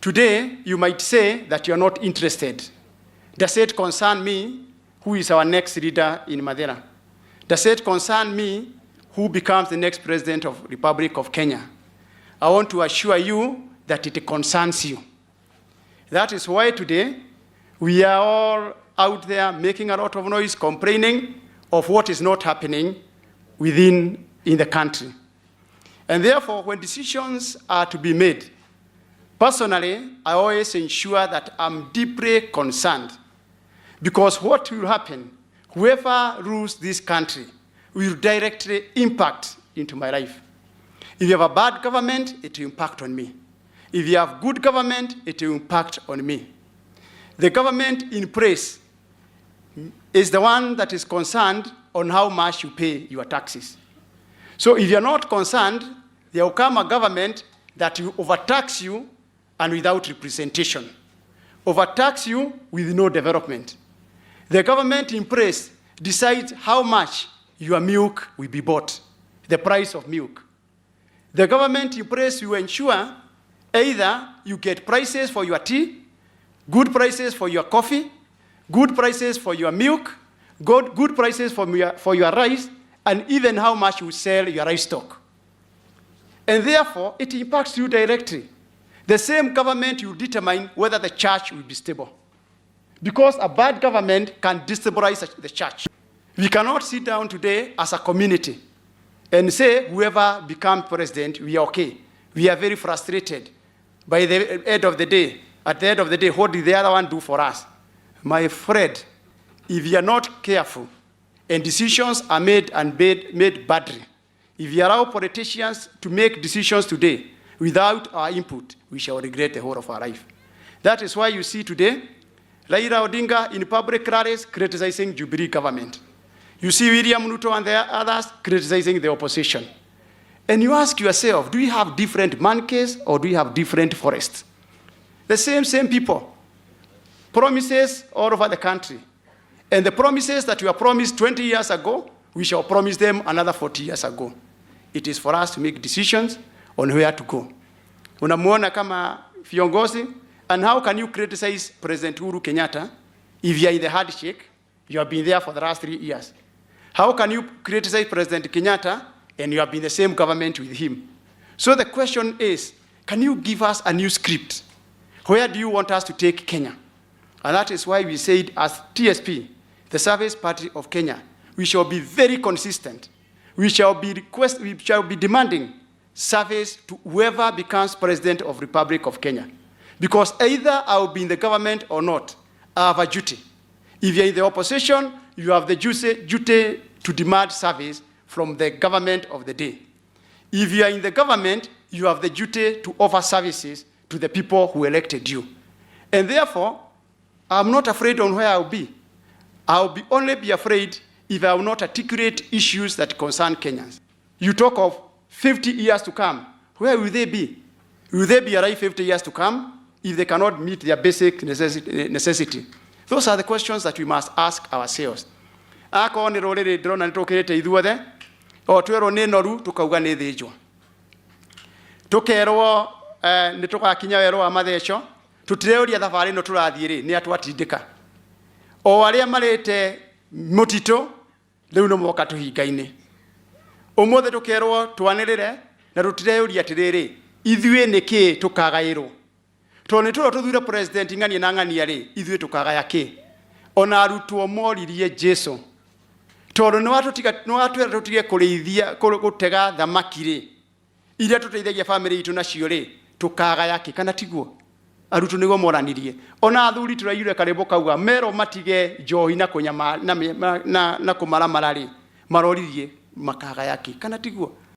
Today, you might say that you are not interested. Does it concern me who is our next leader in Madeira? Does it concern me who becomes the next president of the Republic of Kenya? I want to assure you that it concerns you. That is why today we are all out there making a lot of noise, complaining of what is not happening in the country. And therefore, when decisions are to be made, personally, I always ensure that I'm deeply concerned, because what will happen, whoever rules this country will directly impact into my life. If you have a bad government, it will impact on me. If you have good government, it will impact on me. The government in place is the one that is concerned on how much you pay your taxes. So if you're not concerned, there will come a government that will overtax you and without representation. Overtax you with no development. The government in place decides how much your milk will be bought, the price of milk. The government in place will ensure either you get prices for your tea, good prices for your coffee, good prices for your milk, good prices for your rice, and even how much you sell your rice stock. And therefore, it impacts you directly. The same government will determine whether the church will be stable. Because a bad government can destabilize the church. We cannot sit down today as a community and say, whoever becomes president, we are okay. We are very frustrated. By the end of the day, at the end of the day, what did the other one do for us? My friend, if you are not careful and decisions are made badly, if you allow politicians to make decisions today without our input, we shall regret the whole of our life. That is why you see today, Raila Odinga in public rallies criticizing Jubilee government. You see William Ruto and the others criticizing the opposition. And you ask yourself, do we have different monkeys or do we have different forests? The same people. Promises all over the country. And the promises that we were promised 20 years ago, we shall promise them another 40 years ago. It is for us to make decisions on where to go. Unamuona kama viongozi, and how can you criticize President Uhuru Kenyatta if you are in the handshake? You have been there for the last 3 years. How can you criticize President Kenyatta and you have been the same government with him? So the question is, can you give us a new script? Where do you want us to take Kenya? And that is why we said as TSP, the Service Party of Kenya, we shall be very consistent. We shall be demanding service to whoever becomes president of Republic of Kenya. Because either I will be in the government or not, I have a duty. If you're in the opposition, you have the duty to demand service from the government of the day. If you are in the government, you have the duty to offer services to the people who elected you. And therefore, I'm not afraid on where I'll be. I'll only be afraid if I will not articulate issues that concern Kenyans. You talk of 50 years to come. Where will they be? Will they be alive 50 years to come if they cannot meet their basic necessity? Those are the questions that we must ask ourselves. Ako ni rorere drona nitokirete ithuothe o twero ni noru tukauga ni thijwa tukerwo nitugakinya wero wa matheco tutireuria thabari no turathie ri ni atwatindika o aria marite mutito riu no moka tuhingaine umuthe tukerwo twanirire na tutireuria atiriri ithuĩ niki tukagairwo to ni tuthuire president ng'ania na ng'ania ri ithuĩ tukagaya ki ona arutwo moririe Jesu tondũ nĩ tutige kũrĩithia gũtega thamaki rĩ iria tũteithagia family itũ nacio rĩ tukagaya ki kana tiguo arutwo nĩguo moranirie ona athuri tũraiyũre karĩmbo kauga mero matige njohi na kũnyama na kũmaramara rĩ maroririe makagaya ki kana tiguo